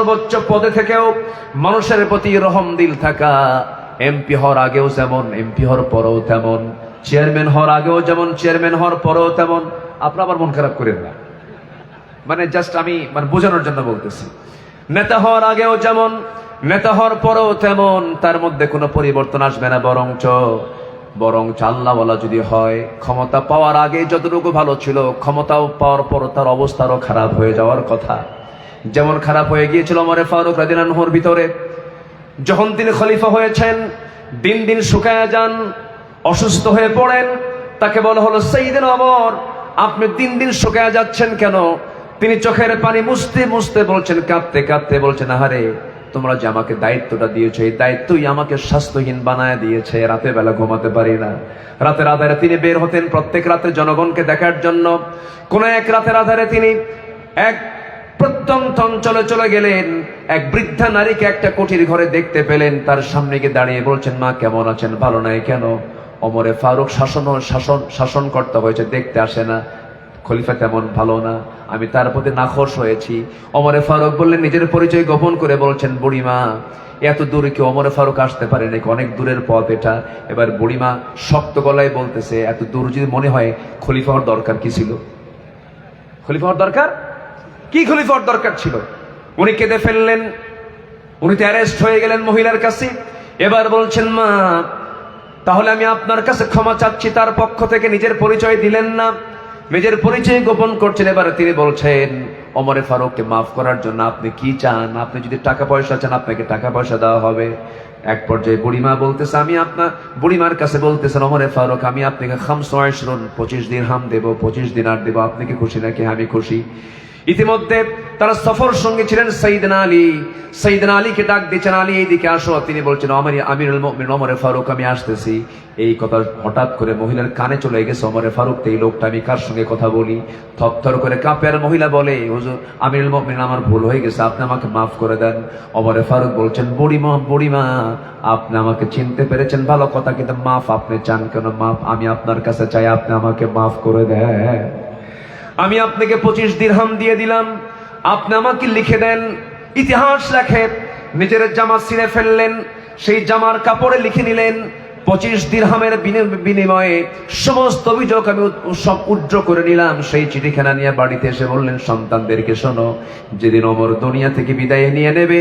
সর্বোচ্চ পদে থেকেও মানুষের প্রতি রহম দিল থাকা, এমপি হওয়ার আগেও যেমন, এমপি হওয়ার পরেও তেমন, চেয়ারম্যান হওয়ার আগেও যেমন, চেয়ারম্যান হওয়ার পরেও তেমন। আপনার আবার মন খারাপ করেন না, মানে জাস্ট আমি বোঝানোর জন্য বলতেছি। নেতা হওয়ার আগেও যেমন, নেতা হওয়ার পরেও তেমন, তার মধ্যে কোনো পরিবর্তন আসবে না। বরং আল্লাহওয়ালা যদি হয়, ক্ষমতা পাওয়ার আগে যতটুকু ভালো ছিল, ক্ষমতাও পাওয়ার পর তার অবস্থা আরো খারাপ হয়ে যাওয়ার কথা। যেমন খারাপ হয়ে গিয়েছিল ওমর ফারুক রাদিয়াল্লাহু আনহুর ভিতরে। যখন তিনি খলিফা হয়েছেন, দিন দিন শুকায়া যান, অসুস্থ হয়ে পড়েন। তাকে বলা হলো, সাইয়েদনা ওমর, আপনি দিন দিন শুকায়া যাচ্ছেন কেন? তিনি চোখের পানি মুছতে মুছতে বলছেন, কাঁদতে কাঁদতে বলছেন, আহারে, তোমরা যে আমাকে দায়িত্বটা দিয়েছো, এই দায়িত্বই আমাকে স্বাস্থ্যহীন বানায় দিয়েছে। রাতের বেলা ঘুমাতে পারি না। রাতের আধারে তিনি বের হতেন প্রত্যেক রাতে জনগণকে দেখার জন্য। কোন এক রাতের আধারে তিনি এক প্রত্যন্ত অঞ্চলে চলে গেলেন। এক বৃদ্ধা নারীকে একটা কুটির ঘরে দেখতে পেলেন। তার সামনে গিয়ে দাঁড়িয়ে বলছেন, মা কেমন আছেন? ভালো নাই কেন? ওমরে ফারুক শাসন করতে হয়েছে, দেখতে আসে না। খলিফা তেমন ভালো না, আমি তার প্রতি নাখোশ হয়েছি। ওমরে ফারুক বললেন, নিজের পরিচয় গোপন করে বলছেন, বুড়িমা, এত দূরে কি ওমরে ফারুক আসতে পারে নাকি? অনেক দূরের পথ এটা। এবার বুড়িমা শক্ত গলায় বলতেছে, এত দূর যদি মনে হয়, খলিফা হওয়ার দরকার কি ছিল? খলিফা হওয়ার দরকার কি? খলিফা হওয়ার দরকার ছিল? উনি কেঁদে ফেললেন। উনি তো অ্যারেস্ট হয়ে গেলেন মহিলার কাছে। এবার বলছেন, মা, তাহলে আমি আপনার কাছে ক্ষমা চাচ্ছি। তার পক্ষ থেকে নিজের পরিচয় দিলেন না, নিজের পরিচয় গোপন করছেন। এবার তিনি বলছেন, ওমরে ফারুককে মাফ করার জন্য আপনি কি চান? আপনি যদি টাকা পয়সা চান, আপনাকে টাকা পয়সা দেওয়া হবে। এক পর্যায়ে বুড়িমা বলতেছে, বুড়িমার কাছে বলতেছেন, ওমরে ফারুক, আমি আপনাকে 25 দিরহাম দেব, 25 দিনার দেব। আপনি কি খুশি নাকি? আমি খুশি। ইতিমধ্যে তারা সফর সঙ্গে ছিলেন সাইয়েদনা আলী। সাইয়েদনা আলীকে ডাক দিয়েছেন, আলী এইদিকে আসো। তিনি বলছেন, আমিরুল মুমিনিন ওমরে ফারুক, আমি আসতেছি। এই কথা হঠাৎ করে মহিলার কানে চলে গেছে। ওমরে ফারুক, এই লোকটা আমি কার সঙ্গে কথা বলি? থরথর করে কাঁপে। আর মহিলা বলে, হুজুর, আমিরুল মুমিনিন, আমার ভুল হয়ে গেছে, আপনি আমাকে মাফ করে দেন। ওমরে ফারুক বলছেন, বুড়িমা, আপনি আমাকে চিনতে পেরেছেন, ভালো কথা, কিন্তু মাফ আপনি চান কেন? মাফ আমি আপনার কাছে চাই, আপনি আমাকে মাফ করে দেন। আমি আপনাকে 25 দিরহাম দিয়ে দিলাম, আপনি আমাকে লিখে দেন। ইতিহাস লেখে, নিজের জামা ছিঁড়ে ফেললেন, সেই জামার কাপড়ে লিখে নিলেন, 25 দিরহামের বিনিময়ে সমস্ত অভিযোগ আমি সব উজ্জ্ব করে নিলাম। সেই চিঠিখানা নিয়ে বাড়িতে এসে বললেন, সন্তানদেরকে শোনো, যেদিন ওমর দুনিয়া থেকে বিদায় নিয়ে নেবে,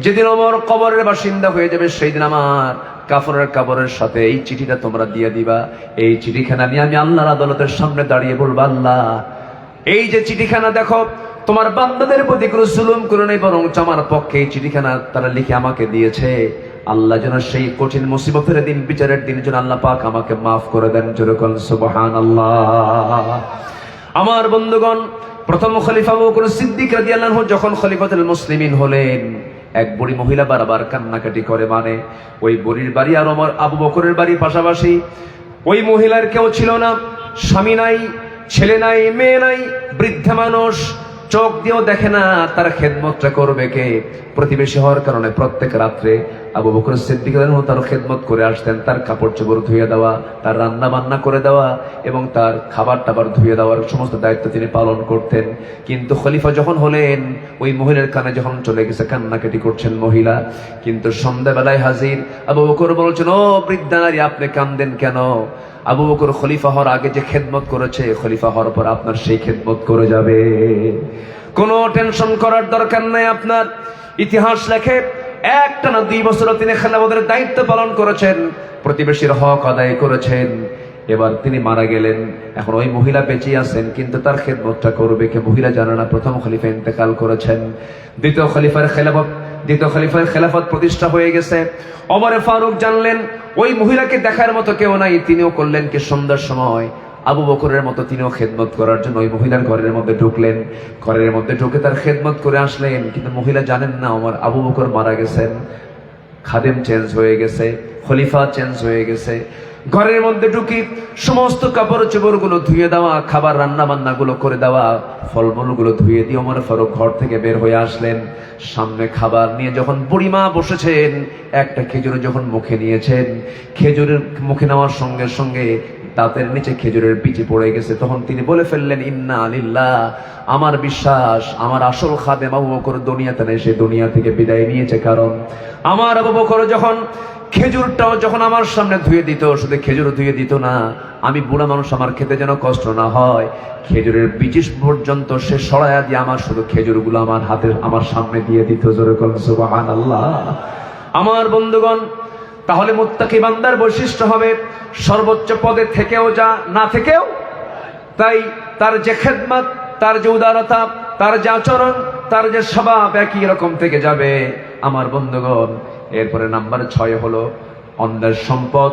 যেদিন ওমর কবরের বাসিন্দা হয়ে যাবে, সেই দিন আমার কাফনের কাপড়ের সাথে এই চিঠিটা তোমরা দিয়ে দিবা। এই চিঠিখানা নিয়ে আমি আল্লাহর আদালতের সামনে দাঁড়িয়ে বলবো, আল্লাহ, এই যে চিঠিখানা দেখো, তোমার বান্দাদের প্রতি কোনো জুলুম করে নাই, বরং আমার পক্ষে এই চিঠিখানা তারা লিখে আমাকে দিয়েছে। আল্লাহ যেন সেই কঠিন মুসিবতের দিন, বিচারের দিন যেন আল্লাহ পাক আমাকে মাফ করে দেন। যেরকম সুবহানাল্লাহ। আমার বন্ধুগণ, প্রথম খলিফা আবু বকর সিদ্দিক রাদিয়াল্লাহু আনহু যখন খলিফাতুল মুসলিমিন হলেন, এক বুড়ি মহিলা বারবার কান্নাকাটি করে। মানে ওই বুড়ির বাড়ি আর ওমর আবু বকরের বাড়ি পাশাপাশি। ওই মহিলার কেউ ছিল না, স্বামী নাই, ছেলে নাই, মেয়ে নাই, বৃদ্ধা মানুষ, চোখ দিয়েও দেখে না তার খেদমতটা করবে কে। প্রতিবেশী হওয়ার কারণে প্রত্যেক রাত্রে আবু বকর সিদ্দিক রাদিয়াল্লাহু আনহু তার খেদমত করে আসতেন। তার কাপড় চোপড় ধুয়ে দেওয়া, তার রান্না বান্না করে দেওয়া এবং তার খাবার টাবার ধুয়ে দেওয়ার সমস্ত দায়িত্ব তিনি পালন করতেন। কিন্তু খলিফা যখন হলেন, ওই মহিলার কানে যখন চলে গেছে, কান্নাকাটি করছেন মহিলা। কিন্তু সন্ধ্যাবেলায় হাজির। আবু বকর বলছেন, ও বৃদ্ধা নারী, আপনি কান্দেন কেন? আবু বকর খলিফা হওয়ার আগে যে খেদমত করেছে, খলিফা হওয়ার পর আপনার সেই খেদমত করে যাবে। কোনো টেনশন করার দরকার নাই আপনার। ইতিহাস লেখে, একটানা 2 বছর তিনি খেলাফতের দায়িত্ব পালন করেছেন, প্রতিবেশীর হক আদায় করেছেন। এবার তিনি মারা গেলেন। এখন ওই মহিলা বেঁচে আছেন, কিন্তু তার খেদমতটা করবে কে? মহিলা জানে না প্রথম খলিফা ইন্তেকাল করেছেন। দ্বিতীয় খলিফার খেলাফত প্রতিষ্ঠা হয়ে গেছে। ওমরে ফারুক জানলেন ওই মহিলাকে দেখার মতো কেউ নাই। তিনিও করলেন কি, সন্ধ্যার সময় আবু বকরের মতো তিনিও খেদমত করার জন্য ওই মহিলার ঘরের মধ্যে ঢুকলেন। ঘরের মধ্যে ঢুকে তার খেদমত করে আসলেন। কিন্তু মহিলা জানেন না আমার আবু বকর মারা গেছেন, খাদেম চেঞ্জ হয়ে গেছে, খলিফা চেঞ্জ হয়ে গেছে। ঘরের মধ্যে ঢুকি সমস্ত কাপড় চোপড় গুলো ধুয়ে দেওয়া, খাবার রান্না বান্না গুলো করে দেওয়া, ফলমূল গুলো ধুয়ে দিয়ে ওমর ফারুক ঘর থেকে বের হয়ে আসলেন। সামনে খাবার নিয়ে যখন বুড়িমা বসেছেন, একটা খেজুর যখন মুখে নিয়েছেন, খেজুরের মুখে নেওয়ার সঙ্গে সঙ্গে দাঁতের নিচে খেজুরের বিচি পড়ে গেছে। তখন তিনি বলে ফেললেন, ইন্না লিল্লাহ, আমার বিশ্বাস আমার আসল খাদেম আবু বকর দুনিয়াতে নেই, সে দুনিয়া থেকে বিদায় নিয়েছে। কারণ আমার আবু বকর যখন খেজুরটাও যখন আমার সামনে ধুয়ে দিত, শুধু খেজুর ধুয়ে দিত না, আমি বুড়া মানুষ, আমার খেতে যেন কষ্ট না হয়, খেজুরের বিচিস পর্যন্ত সে সরাইয়া দিয়ে আমার শুধু খেজুরগুলো আমার হাতে আমার সামনে দিয়ে দিত। জোরে বলেন সুবহানাল্লাহ। আমার বন্ধুগণ, তাহলে মুত্তাকি বান্দার বৈশিষ্ট্য হবে সর্বোচ্চ পদে থেকেও যা, না থেকেও তাই। তার যে খেদমত, তার যে উদারতা, তার যে আচরণ, তার যে স্বভাব একই রকম থেকে যাবে। আমার বন্ধুগণ, এরপরে নাম্বার 6 হলো অন্যের সম্পদ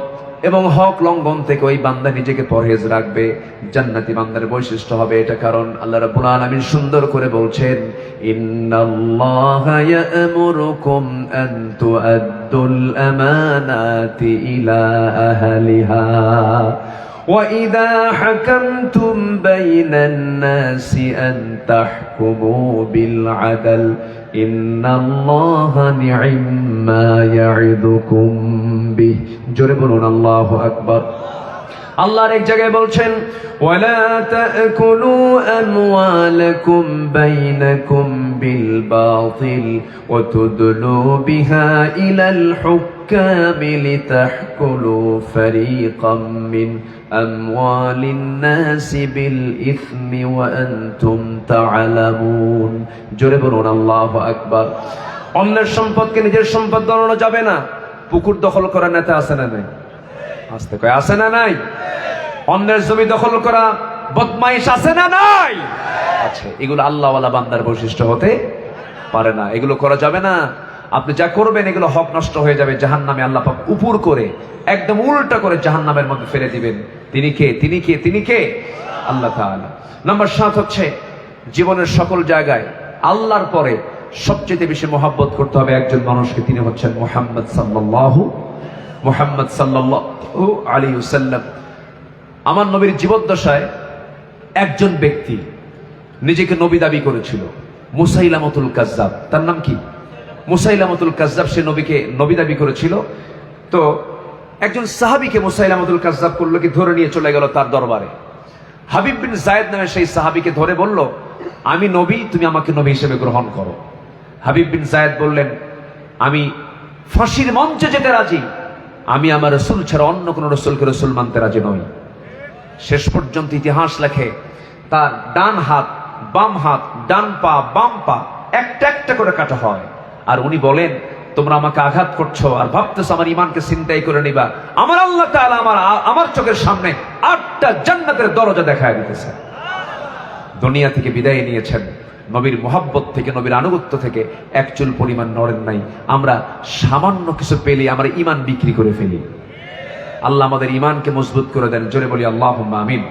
এবং হক লঙ্ঘন থেকে ওই বান্দা নিজেকে পরহেজ রাখবে। জান্নাতি বান্দার বৈশিষ্ট্য হবে এটা। কারণ আল্লাহ রাব্বুল আলামিন সুন্দর করে বলছেন, ইন্নাল্লাহা ইয়া'মুরুকুম আন তুআদ্দুল আমানাতি ইলা আহলিহা وَإِذَا حَكَمْتُمْ بَيْنَ النَّاسِ أَن تَحْكُمُوا بِالْعَدْلِ إِنَّ اللَّهَ نِعِمَّا يَعِظُكُم بِهِ। জোরে বলুন আল্লাহু আকবার। আল্লাহর এক জায়গায় বলছেন, ওয়ালা তাকুলু আমওয়ালাকুম বাইনাকুম বিল বাতিল ওয়া তুদলু বিহা ইলাল হুক্কামি লিতাহকুলু ফারীকাম মিন আমওয়ালিন নাসি বিল ইসমি ওয়া আনতুম তা'লামুন। জোরে বলুন আল্লাহু আকবার। অন্যের সম্পদকে নিজের সম্পদ বানানো যাবে না। পুকুর দখল করা নেতা আছে না নাই? আসতে কয় আছে না নাই? অন্যের জমি দখল করা বদমাইশ আছে না নাই? আছে। এগুলো আল্লাহওয়ালা বান্দার বৈশিষ্ট্য হতে পারে না, এগুলো করা যাবে না। আপনি যা করবেন এগুলো হক নষ্ট হয়ে যাবে, জাহান্নামে আল্লাহ পাক উপর করে একদম উল্টা করে জাহান্নামের মধ্যে ফেলে দিবেন। তিনি কে? তিনি কে? তিনি কে? আল্লাহ তাআলা। নাম্বার 7 হচ্ছে জীবনের সকল জায়গায় আল্লাহর পরে সবচেয়ে বেশি মহব্বত করতে হবে একজন মানুষকে, তিনি হচ্ছেন মুহাম্মদ সাল্লাল্লাহু আলাইহি ওয়াসাল্লাম। আমার নবীর জীবদ্দশায় একজন ব্যক্তি নিজেকে নবী দাবি করেছিল, মুসাইলামতুল কাজ্জাব। তার নাম কি? মুসাইলামতুল কাজ্জাব। সে নবীকে নবী দাবি করেছিল। তো একজন সাহাবীকে মুসাইলামতুল কাজ্জাব করলো কি, ধরে নিয়ে চলে গেল তার দরবারে। হাবিব বিন যায়েদ নামে সেই সাহাবীকে ধরে বলল, আমি নবী, তুমি আমাকে নবী হিসেবে গ্রহণ করো। হাবিব বিন যায়েদ বললেন, আমি ফাঁসির মঞ্চে যেতে রাজি, আমি আমার রসুল ছাড়া অন্য কোন রসুলকে রসুল মানতে রাজি নই। শেষ পর্যন্ত ইতিহাস লেখে তার ডান হাত, বাম হাত, ডান পা, বাম পা একটা একটা করে কাটা হয়। আর উনি বলেন, তোমরা আমাকে আঘাত করছো আর ভাবতেছো আমার ইমানকে ছিনতাই করে নিবা। আমার আল্লাহ তাআলা আমার চোখের সামনে 8টা জান্নাতের দরজা দেখায় দিতেছে। দুনিয়া থেকে বিদায় নিয়েছেন, নবীর মোহাব্বত থেকে, নবীর আনুগত্য থেকে এক চুল পরিমাণ নড়েন নাই। আমরা সামান্য কিছু পেলে আমরা ইমান বিক্রি করে ফেলি। আল্লাহ আমাদের ইমানকে মজবুত করে দেন। জোরে বলি আল্লাহুম্মা আমিন।